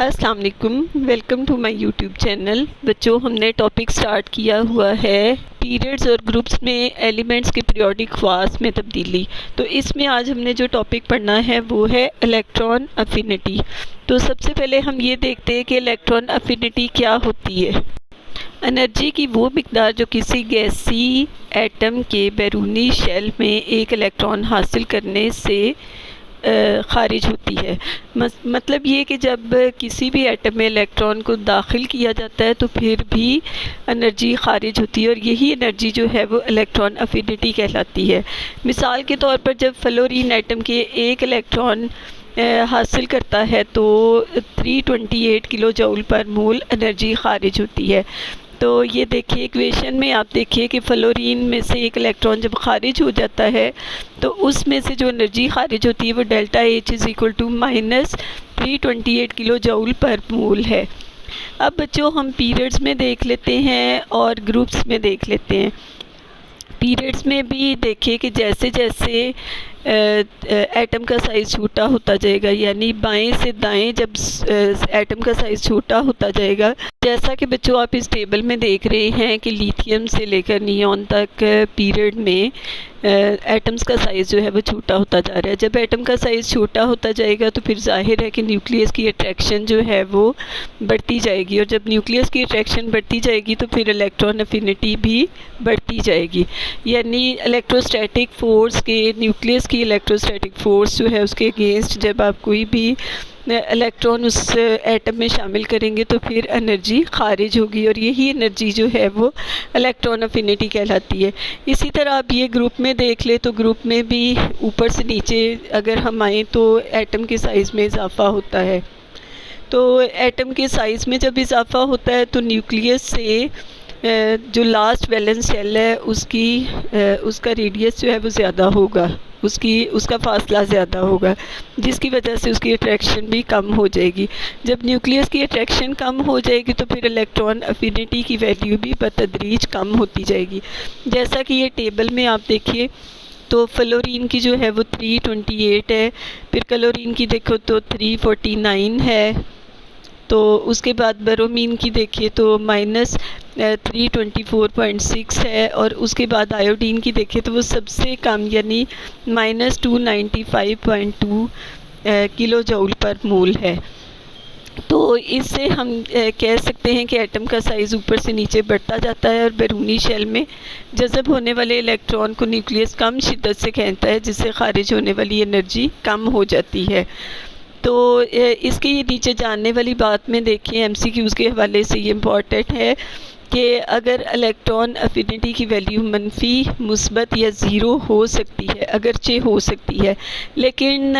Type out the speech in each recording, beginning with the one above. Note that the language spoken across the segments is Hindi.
अस्सलाम वालेकुम, welcome to my YouTube channel. बच्चों, हमने टॉपिक स्टार्ट किया हुआ है पीरियड्स और ग्रुप्स में एलिमेंट्स के पीरियोडिक ख़वास में तब्दीली। तो इसमें आज हमने जो टॉपिक पढ़ना है वो है इलेक्ट्रॉन अफिनिटी। तो सबसे पहले हम ये देखते हैं कि इलेक्ट्रॉन अफिनिटी क्या होती है। एनर्जी की वो मिकदार जो किसी गैसी एटम के बैरूनी शेल में एक इलेक्ट्रॉन हासिल करने से ख़ारिज होती है। मतलब ये कि जब किसी भी एटम में इलेक्ट्रॉन को दाखिल किया जाता है तो फिर भी एनर्जी ख़ारिज होती है, और यही एनर्जी जो है वो इलेक्ट्रॉन अफिनिटी कहलाती है। मिसाल के तौर पर जब फ्लोरीन एटम के एक इलेक्ट्रॉन हासिल करता है तो 328 किलो जूल पर मोल एनर्जी ख़ारिज होती है। तो ये देखिए इक्वेशन में आप देखिए कि फ्लोरीन में से एक इलेक्ट्रॉन जब खारिज हो जाता है तो उसमें से जो एनर्जी खारिज होती है वो delta H is equal to -328 kilojoule per mole है। अब बच्चों हम पीरियड्स में देख लेते हैं और ग्रुप्स में देख लेते हैं। पीरियड्स में भी देखिए कि जैसे जैसे एटम का साइज़ छोटा होता जाएगा, यानी बाएं से दाएं जब एटम का साइज़ छोटा होता जाएगा, जैसा कि बच्चों आप इस टेबल में देख रहे हैं कि लिथियम से लेकर नियॉन तक पीरियड में एटम्स का साइज़ जो है वो छोटा होता जा रहा है। जब एटम का साइज़ छोटा होता जाएगा तो फिर जाहिर है कि न्यूक्लियस की अट्रैक्शन जो है वो बढ़ती जाएगी, और जब न्यूक्लियस की अट्रैक्शन बढ़ती जाएगी तो फिर इलेक्ट्रॉन अफिनिटी भी बढ़ती जाएगी। यानी इलेक्ट्रोस्टैटिक फ़ोर्स के न्यूक्लियस की इलेक्ट्रोस्टैटिक फ़ोर्स जो है उसके अगेंस्ट जब आप कोई भी इलेक्ट्रॉन उस एटम में शामिल करेंगे तो फिर एनर्जी खारिज होगी, और यही एनर्जी जो है वो इलेक्ट्रॉन अफिनिटी कहलाती है। इसी तरह आप ये ग्रुप में देख ले तो ग्रुप में भी ऊपर से नीचे अगर हम आएँ तो एटम के साइज़ में इजाफ़ा होता है। तो एटम के साइज़ में जब इजाफ़ा होता है तो न्यूक्लियस से जो लास्ट वैलेंस शेल है उसका रेडियस जो है वो ज़्यादा होगा, उसका फासला ज़्यादा होगा, जिसकी वजह से उसकी अट्रैक्शन भी कम हो जाएगी। जब न्यूक्लियस की अट्रैक्शन कम हो जाएगी तो फिर इलेक्ट्रॉन अफिनिटी की वैल्यू भी बतदरीज कम होती जाएगी। जैसा कि ये टेबल में आप देखिए तो फ्लोरीन की जो है वो 328 है, फिर क्लोरीन की देखो तो 349 है, तो उसके बाद बरोमीन की देखिए तो -324.6 है, और उसके बाद आयोडीन की देखिए तो वो सबसे कम यानी -295.2 किलो जूल पर मोल है। तो इससे हम कह सकते हैं कि एटम का साइज़ ऊपर से नीचे बढ़ता जाता है, और बैरूनी शेल में जज़ब होने वाले इलेक्ट्रॉन को न्यूक्लियस कम शिद्दत से खींचता है, जिससे खारिज होने वाली एनर्जी कम हो जाती है। तो इसके ये नीचे जानने वाली बात में देखिए MCQs के हवाले से ये इम्पॉर्टेंट है कि अगर इलेक्ट्रॉन अफिनिटी की वैल्यू मनफी, मुस्बत या ज़ीरो हो सकती है, अगरचे हो सकती है, लेकिन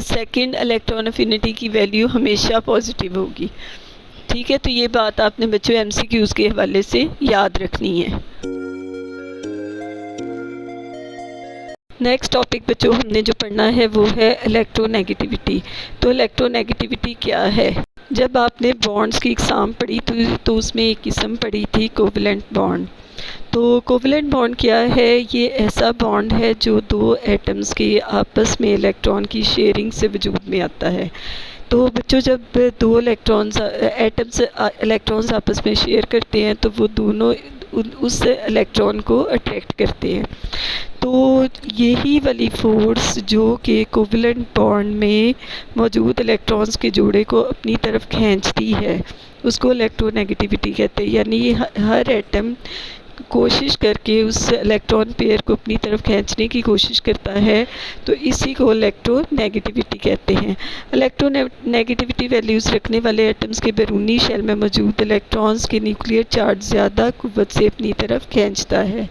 सेकंड इलेक्ट्रॉन अफिनिटी की वैल्यू हमेशा पॉजिटिव होगी। ठीक है, तो ये बात आपने बच्चों MCQs के हवाले से याद रखनी है। नेक्स्ट टॉपिक बच्चों हमने जो पढ़ना है वो है इलेक्ट्रोनेगेटिविटी। तो इलेक्ट्रोनेगेटिविटी क्या है? जब आपने बॉन्ड्स की इकसाम पढ़ी तो उसमें एक किस्म पढ़ी थी कोवलेंट बॉन्ड। तो कोवलेंट बॉन्ड क्या है? ये ऐसा बॉन्ड है जो दो एटम्स के आपस में इलेक्ट्रॉन की शेयरिंग से वजूद में आता है। तो बच्चों जब दो इलेक्ट्रॉन्स आपस में शेयर करते हैं तो वो दोनों उस इलेक्ट्रॉन को अट्रैक्ट करते हैं। तो यही वाली फोर्स जो कि कोवलेंट बॉन्ड में मौजूद इलेक्ट्रॉन्स के जोड़े को अपनी तरफ खींचती है उसको इलेक्ट्रोनेगेटिविटी कहते हैं। यानी हर एटम कोशिश करके उस इलेक्ट्रॉन पेयर को अपनी तरफ खींचने की कोशिश करता है, तो इसी को इलेक्ट्रोनेगेटिविटी कहते हैं। इलेक्ट्रोनेगेटिविटी वैल्यूज़ रखने वाले एटम्स के बैरूनी शेल में मौजूद इलेक्ट्रॉन्स के न्यूक्लियर चार्ज ज़्यादा कुव्वत से अपनी तरफ खींचता है।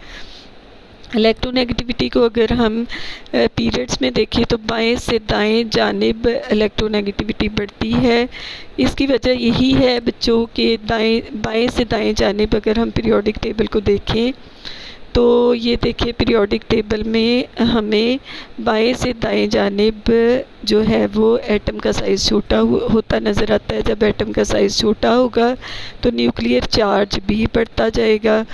इलेक्ट्रोनेगेटिविटी को अगर हम पीरियड्स में देखें तो बाएं से दाएं जानिब इलेक्ट्रोनेगेटिविटी बढ़ती है। इसकी वजह यही है बच्चों कि बाएं से दाएं जानिब अगर हम पीरियोडिक टेबल को देखें तो ये देखिए पीरियोडिक टेबल में हमें बाएं से दाएं जानिब जो है वो एटम का साइज़ छोटा होता नज़र आता है। जब एटम का साइज़ छोटा होगा तो न्यूक्लियर चार्ज भी बढ़ता जाएगा,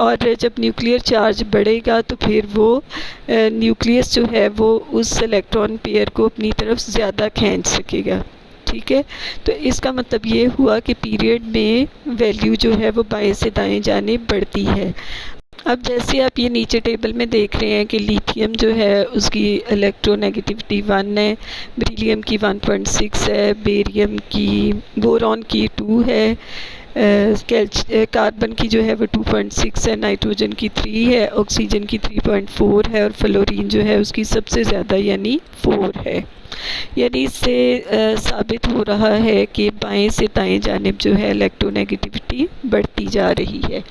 और जब न्यूक्लियर चार्ज बढ़ेगा तो फिर वो न्यूक्लियस जो है वो उस इलेक्ट्रॉन पेयर को अपनी तरफ ज़्यादा खींच सकेगा। ठीक है। तो इसका मतलब ये हुआ कि पीरियड में वैल्यू जो है वो बाएं से दाएं जानिब बढ़ती है। अब जैसे आप ये नीचे टेबल में देख रहे हैं कि लिथियम जो है उसकी इलेक्ट्रोनेगेटिविटी 1 है, बेरिलियम की 1.6 है, बोरॉन की 2 है, कार्बन की जो है वो 2.6 है, नाइट्रोजन की 3 है, ऑक्सीजन की 3.4 है और फ्लोरीन जो है उसकी सबसे ज़्यादा यानी 4 है। यानी इससे साबित हो रहा है कि बाएं से दाएं जानिब जो है इलेक्ट्रोनेगेटिविटी बढ़ती जा रही है।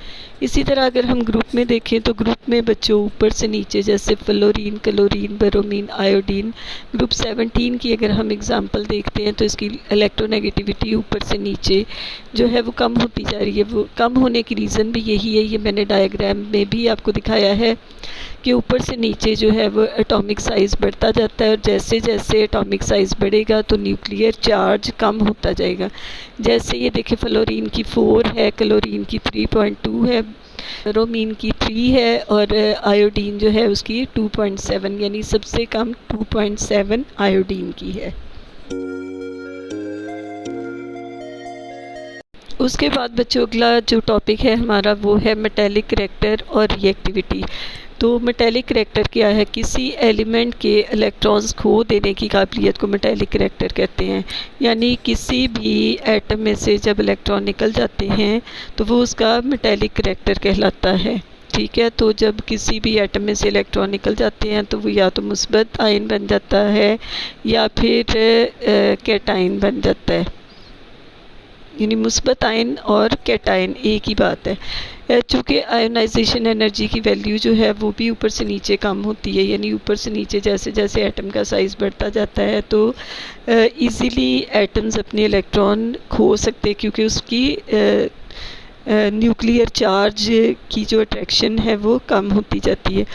इसी तरह अगर हम ग्रुप में देखें तो ग्रुप में बच्चों ऊपर से नीचे जैसे fluorine, chlorine, bromine, iodine, group 17 की अगर हम एग्जांपल देखते हैं तो इसकी इलेक्ट्रोनेगेटिविटी ऊपर से नीचे जो है वो कम होती जा रही है। वो कम होने की रीज़न भी यही है, ये मैंने डायग्राम में भी आपको दिखाया है कि ऊपर से नीचे जो है वो एटॉमिक साइज़ बढ़ता जाता है और जैसे जैसे एटॉमिक साइज़ बढ़ेगा तो न्यूक्लियर चार्ज कम होता जाएगा। जैसे ये देखिए फ्लोरीन की 4 है, क्लोरीन की 3.2 है, ब्रोमीन की 3 है और आयोडीन जो है उसकी 2.7 यानी सबसे कम 2.7 आयोडीन की है। उसके बाद बच्चों अगला जो टॉपिक है हमारा वो है मेटेलिक करैक्टर और रिएक्टिविटी। तो मेटेलिक करैक्टर क्या है? किसी एलिमेंट के इलेक्ट्रॉन्स खो देने की काबिलियत को मेटेलिक करैक्टर कहते हैं। यानी किसी भी एटम में से जब इलेक्ट्रॉन निकल जाते हैं तो वो उसका मेटेलिक करैक्टर कहलाता है। ठीक है, तो जब किसी भी एटम में से इलेक्ट्रॉन निकल जाते हैं तो वो या तो मुस्बत आयन बन जाता है या फिर कैटायन बन जाता है। यानी मुस्बत आयन और कैटायन एक ही बात है। चूँकि आयोनाइजेशन एनर्जी की वैल्यू जो है वो भी ऊपर से नीचे कम होती है, यानी ऊपर से नीचे जैसे जैसे एटम का साइज़ बढ़ता जाता है तो इजीली एटम्स अपने इलेक्ट्रॉन खो सकते हैं क्योंकि उसकी न्यूक्लियर चार्ज की जो अट्रैक्शन है वो कम होती जाती है।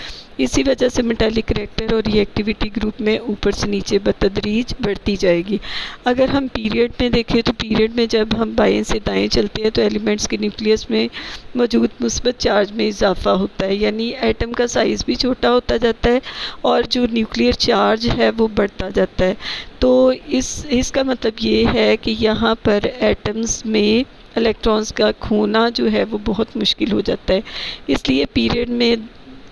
इसी वजह से मेटालिक करैक्टर और रिएक्टिविटी ग्रुप में ऊपर से नीचे बतदरीज बढ़ती जाएगी। अगर हम पीरियड में देखें तो पीरियड में जब हम बाएं से दाएं चलते हैं तो एलिमेंट्स के न्यूक्लियस में मौजूद मुस्बत चार्ज में इजाफा होता है, यानी एटम का साइज़ भी छोटा होता जाता है और जो न्यूक्लियर चार्ज है वो बढ़ता जाता है। तो इसका मतलब ये है कि यहाँ पर एटम्स में इलेक्ट्रॉन्स का खोना जो है वो बहुत मुश्किल हो जाता है। इसलिए पीरियड में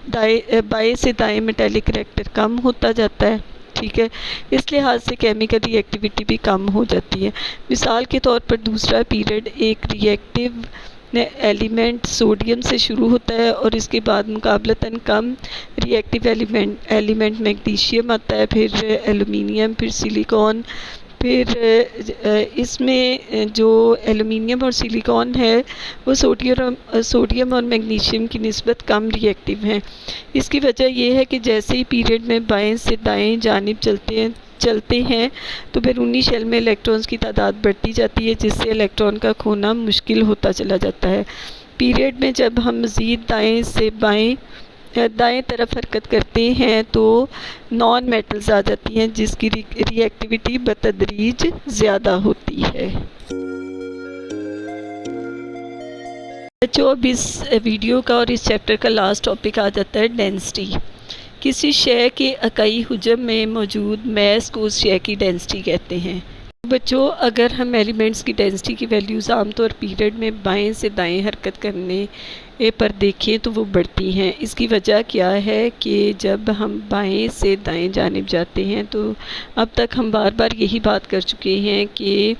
बाएं से दाएं मेटालिक करैक्टर कम होता जाता है। ठीक है, इस लिहाज से केमिकल रिएक्टिविटी भी कम हो जाती है। मिसाल के तौर पर दूसरा पीरियड एक रिएक्टिव एलिमेंट सोडियम से शुरू होता है और इसके बाद मुकाबलतन कम रिएक्टिव एलिमेंट मैग्नीशियम आता है, फिर एलुमिनियम, फिर सिलिकॉन। फिर इसमें जो एलुमिनियम और सिलिकॉन है वो सोडियम और मैग्नीशियम की निस्बत कम रिएक्टिव हैं। इसकी वजह यह है कि जैसे ही पीरियड में बाएं से दाएं जानिब चलते हैं तो बैरूनी शेल में इलेक्ट्रॉन्स की तादाद बढ़ती जाती है जिससे इलेक्ट्रॉन का खोना मुश्किल होता चला जाता है। पीरियड में जब हम मज़ीद दाएं तरफ हरकत करते हैं तो नॉन मेटल्स आ जाती हैं जिसकी रिएक्टिविटी बतदरीज ज़्यादा होती है। बच्चों अब इस वीडियो का और इस चैप्टर का लास्ट टॉपिक आ जाता है डेंसिटी। किसी शय के इकाई हुजम में मौजूद मैस को उस शय की डेंसिटी कहते हैं। बच्चों अगर हम एलिमेंट्स की डेंसिटी की वैल्यूज़ आमतौर पीरियड में बाएं से दाएं हरकत करने पर देखें तो वो बढ़ती हैं। इसकी वजह क्या है कि जब हम बाएं से दाएं जानिब जाते हैं तो अब तक हम बार बार यही बात कर चुके हैं कि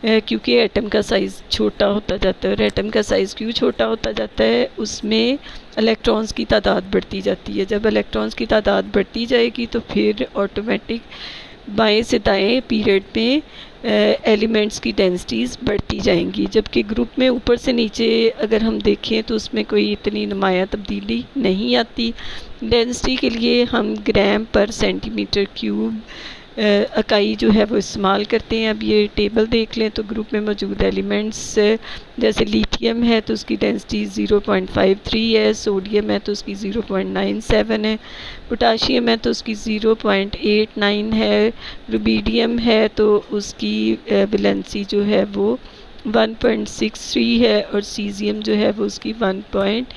क्योंकि एटम का साइज़ छोटा होता जाता है और एटम का साइज़ क्यों छोटा होता जाता है, उसमें इलेक्ट्रॉन्स की तादाद बढ़ती जाती है। जब इलेक्ट्रॉन्स की तादाद बढ़ती जाएगी तो फिर ऑटोमेटिक बाएं से दाएं पीरियड में एलिमेंट्स की डेंसिटीज़ बढ़ती जाएंगी। जबकि ग्रुप में ऊपर से नीचे अगर हम देखें तो उसमें कोई इतनी नुमायाँ तब्दीली नहीं आती। डेंसिटी के लिए हम ग्राम पर सेंटीमीटर क्यूब इकाई जो है वो इस्तेमाल करते हैं। अब ये टेबल देख लें तो ग्रुप में मौजूद एलिमेंट्स जैसे लिथियम है तो उसकी डेंसिटी 0.53 है, सोडियम है तो उसकी 0.97 है, पोटाशियम है तो उसकी 0.89 है, रुबीडियम है तो उसकी वैलेंसी जो है वो 1.63 है और सीजियम जो है वो उसकी 1.8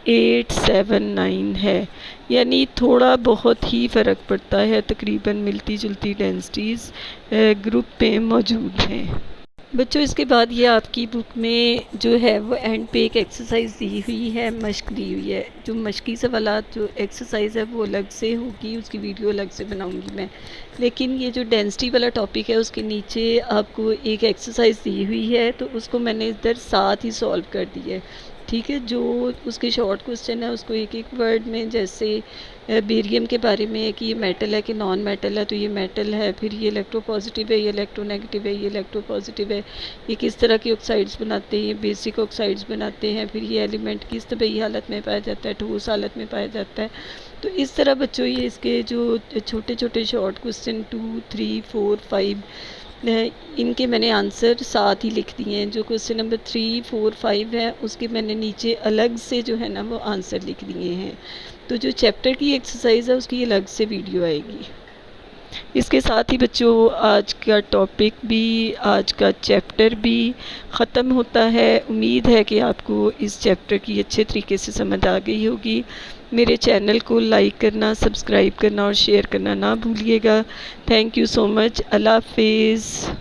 879 है, यानी थोड़ा बहुत ही फ़र्क पड़ता है, तकरीबन मिलती जुलती डेंसिटीज़ ग्रुप में मौजूद हैं। बच्चों इसके बाद ये आपकी बुक में जो है वो एंड पे एक एक्सरसाइज दी हुई है, मश्क दी हुई है। जो मश्की सवालात जो एक्सरसाइज है वो अलग से होगी, उसकी वीडियो अलग से बनाऊंगी मैं। लेकिन ये जो डेंसिटी वाला टॉपिक है उसके नीचे आपको एक एक्सरसाइज दी हुई है, तो उसको मैंने इधर साथ ही सॉल्व कर दी है। ठीक है, जो उसके शॉर्ट क्वेश्चन है उसको एक एक वर्ड में, जैसे बेरियम के बारे में है कि ये मेटल है कि नॉन मेटल है, तो ये मेटल है, फिर ये इलेक्ट्रोपॉजिटिव है, ये इलेक्ट्रोनेगेटिव है, ये इलेक्ट्रोपॉजिटिव है, ये किस तरह की ऑक्साइड्स बनाते हैं, ये बेसिक ऑक्साइड्स बनाते हैं, फिर ये एलिमेंट किस तबई हालत में पाया जाता है, ठोस हालत में पाया जाता है। तो इस तरह बच्चों ये इसके जो छोटे छोटे शॉर्ट क्वेश्चन 2, 3, 4, 5 इनके मैंने आंसर साथ ही लिख दिए हैं। जो क्वेश्चन नंबर 3, 4, 5 है उसके मैंने नीचे अलग से जो है ना वो आंसर लिख दिए हैं। तो जो चैप्टर की एक्सरसाइज है उसकी अलग से वीडियो आएगी। इसके साथ ही बच्चों आज का टॉपिक भी, आज का चैप्टर भी ख़त्म होता है। उम्मीद है कि आपको इस चैप्टर की अच्छे तरीके से समझ आ गई होगी। मेरे चैनल को लाइक करना, सब्सक्राइब करना और शेयर करना ना भूलिएगा। Thank you so much. अल्लाह हाफिज़।